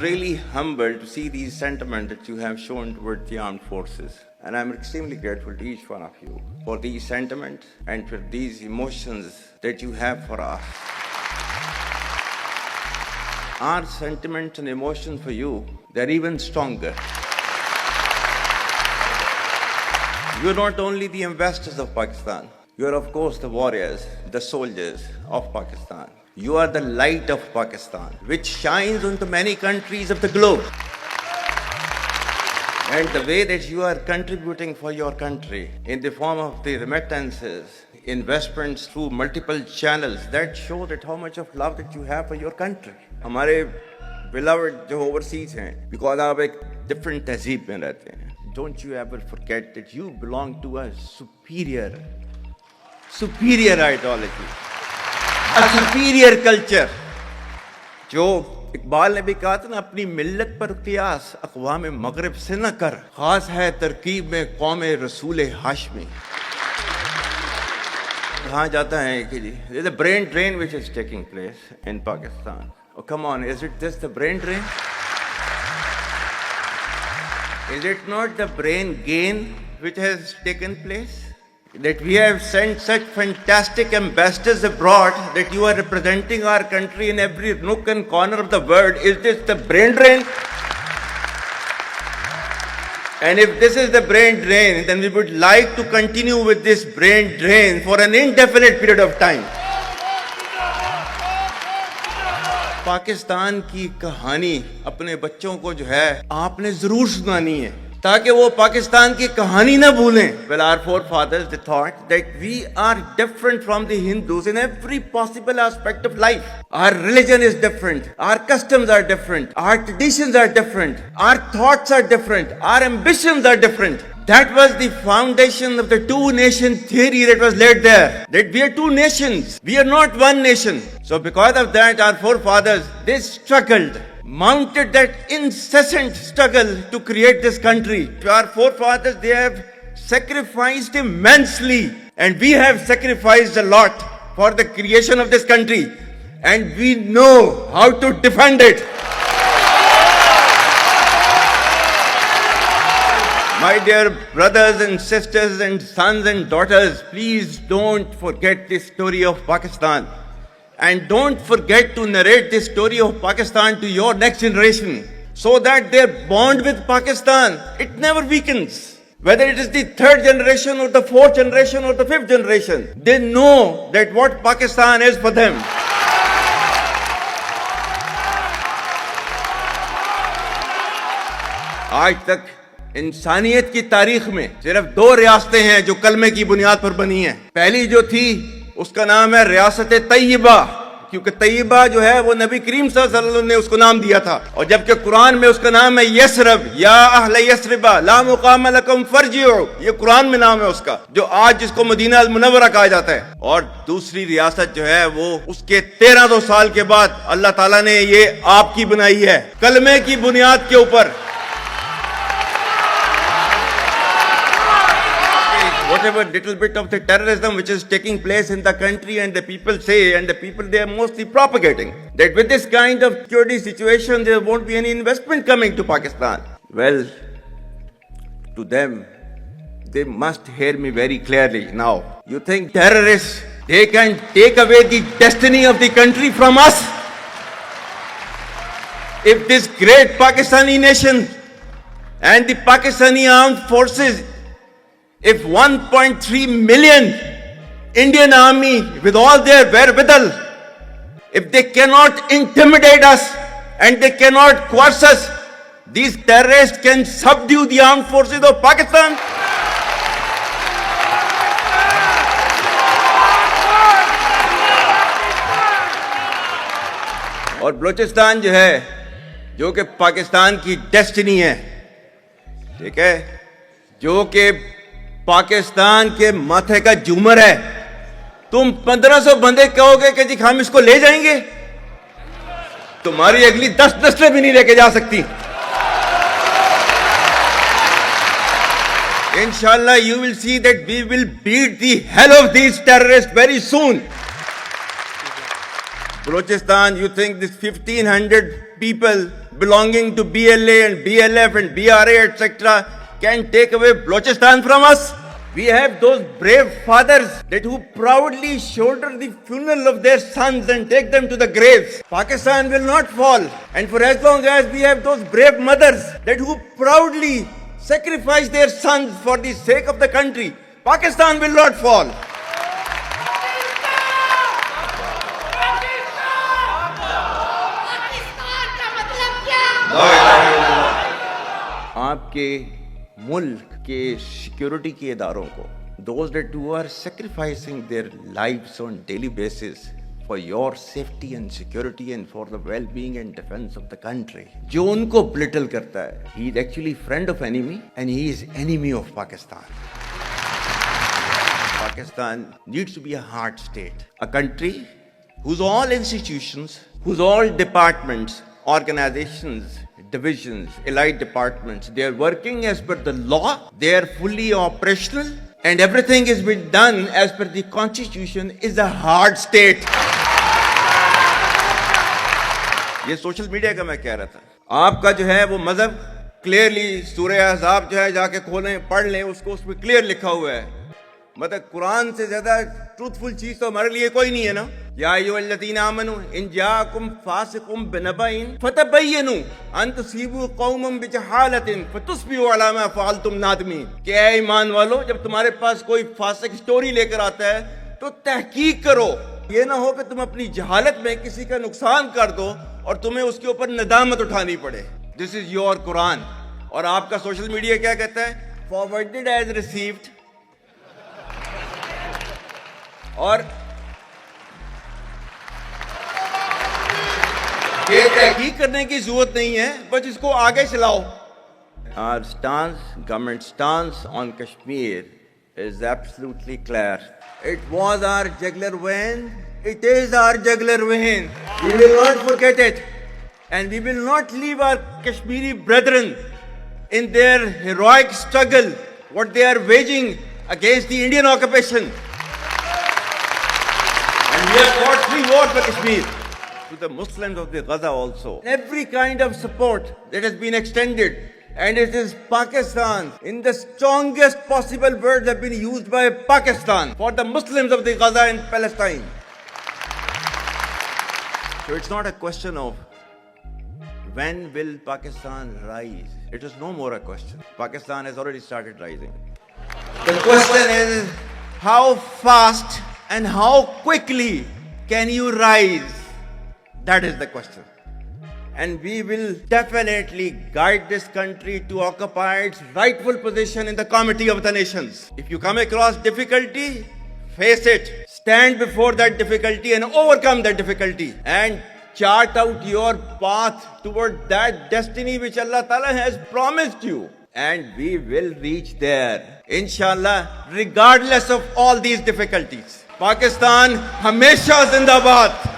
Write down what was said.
really humbled to see these sentiments that you have shown towards the armed forces. And I'm extremely grateful to each one of you for these sentiments and for these emotions that you have for us. Our sentiments and emotions for you, they're even stronger. You're not only the ambassadors of Pakistan, you are of course the warriors, the soldiers of Pakistan. You are the light of Pakistan, which shines onto many countries of the globe. And the way that you are contributing for your country in the form of the remittances, investments through multiple channels, that show that how much of love that you have for your country. हमारे beloved जो overseas हैं, because आप एक different तहजीब में रहते हैं. Don't you ever forget that you belong to a superior ideology, a superior culture. जो इकबाल ने भी कहा था ना, अपनी मिल्लत पर कियास अक़वाम मगरिब से न कर, खास है तरकीब में कौम रसूल हाशमी. कहा जाता है कि जी there's a brain drain which is taking place in Pakistan. Oh come on, is it just the brain drain? Is it not the brain gain which has taken place? That we have sent such fantastic ambassadors abroad that you are representing our country in every nook and corner of the world. Is this the brain drain? And if this is the brain drain, then we would like to continue with this brain drain for an indefinite period of time. Pakistan की कहानी अपने बच्चों को जो है आपने जरूर सुनानी है, ताकि वो पाकिस्तान की कहानी ना भूलें. Well, our forefathers, they thought that we are different from the Hindus in every possible aspect of life. Our religion is different, our customs are different, our traditions are different, our thoughts are different, our ambitions are different. That was the foundation of the two-nation theory that was laid there. That we are two nations, we are not one nation. So because of that, our forefathers, they struggled, mounted that incessant struggle to create this country. Our forefathers, they have sacrificed immensely, and we have sacrificed a lot for the creation of this country, and we know how to defend it. My dear brothers and sisters and sons and daughters, please don't forget this story of Pakistan. And don't forget to narrate this story of Pakistan to your next generation, so that their bond with Pakistan, it never weakens. Whether it is the third generation or the fourth generation or the fifth generation, they know that what Pakistan is for them. आज तक इंसानियत की तारीख में सिर्फ दो रियासतें हैं जो कलमे की बुनियाद पर बनी हैं. पहली जो थी उसका नाम है रियासत तैयबा, क्योंकि तैयबा जो है वो नबी करीम सल्लल्लाहु अलैहि वसल्लम ने उसको नाम दिया था. और जबकि कुरान में उसका नाम है यसरब, या अहले यसरबा ला मुकाम लकुम फरजिउ, ये कुरान में नाम है उसका, जो आज जिसको मदीना अल मुनव्वरा कहा जाता है. और दूसरी रियासत जो है वो उसके 1300 साल के बाद अल्लाह ताला ने ये आपकी बनाई है, कलमे की बुनियाद के ऊपर. Whatever little bit of the terrorism which is taking place in the country, and the people say, and the people they are mostly propagating, that with this kind of security situation there won't be any investment coming to Pakistan. Well, to them, they must hear me very clearly now. You think terrorists, they can take away the destiny of the country from us? If this great Pakistani nation and the Pakistani armed forces, if 1.3 million Indian army with all their wherewithal, if they cannot intimidate us and they cannot coerce us, these terrorists can subdue the armed forces of Pakistan. और बलूचिस्तान जो है, जो कि पाकिस्तान की destiny है, ठीक है, जो कि पाकिस्तान के माथे का झूमर है, तुम 1500 बंदे कहोगे कि जी हम इसको ले जाएंगे, तुम्हारी अगली 10 नस्लें भी नहीं लेके जा सकती. Inshallah, you will see that we will beat the hell of these terrorists very soon. Balochistan, you think this 1500 people belonging to BLA and BLF and BRA, etc., can take away Balochistan from us? We have those brave fathers that who proudly shoulder the funeral of their sons and take them to the graves. Pakistan will not fall. And for as long as we have those brave mothers that who proudly sacrifice their sons for the sake of the country, Pakistan will not fall. आपके मुल्क के security के इदारों को, those that who are sacrificing their lives on daily basis for your safety and security and for the well-being and defense of the country, जो उनको belittle करता है, he is actually friend of enemy and he is enemy of Pakistan. Pakistan needs to be a hard state, a country whose all institutions, whose all departments, organizations, divisions, allied departments, they are working as per the law, they are fully operational, and everything is being done as per the constitution, is a hard state. ये social media का मैं कह रहा था, आपका जो है वो मजहब क्लियरली सूरह अहज़ाब जो है जाके खोलें पढ़ लें, उसको उसमें क्लियर लिखा हुआ है. मतलब कुरान से ज्यादा ट्रूथफुल चीज तो हमारे लिए कोई नहीं है ना. या अय्युहल्लज़ीना आमनू इन जाअकुम फासिकुम बिनबइन फतबय्यनु अन तुसीबू कौमम बिजहालतिन फतुस्बिहू अला मा फअलतुम नादिमीन. कि ऐ ईमान वालो, जब तुम्हारे पास कोई फासिक स्टोरी लेकर आता है तो तहकीक करो. ये ना हो कि तुम अपनी जहालत में किसी का नुकसान कर दो और तुम्हें उसके ऊपर नदामत उठानी पड़े. This is your Quran. और आपका सोशल मीडिया क्या कहता है? Forwarded as received. और ये तहकीक करने की जरूरत नहीं है, बस इसको आगे चलाओ. Our stance, government stance on Kashmir is absolutely clear. It was our jugular vein. It is our jugular vein. We will not forget it, and we will not leave our Kashmiri brethren in their heroic struggle, what they are waging against the Indian occupation. And we have fought free war for Kashmir. To the Muslims of the Gaza also, every kind of support that has been extended, and it is Pakistan, in the strongest possible words have been used by Pakistan for the Muslims of the Gaza and Palestine. So it's not a question of when will Pakistan rise. It is no more a question. Pakistan has already started rising. The question is how fast and how quickly can you rise? That is the question. And we will definitely guide this country to occupy its rightful position in the Committee of the Nations. If you come across difficulty, face it. Stand before that difficulty and overcome that difficulty. And chart out your path toward that destiny which Allah Ta'ala has promised you. And we will reach there, inshallah, regardless of all these difficulties. Pakistan, Hamesha Zindabad.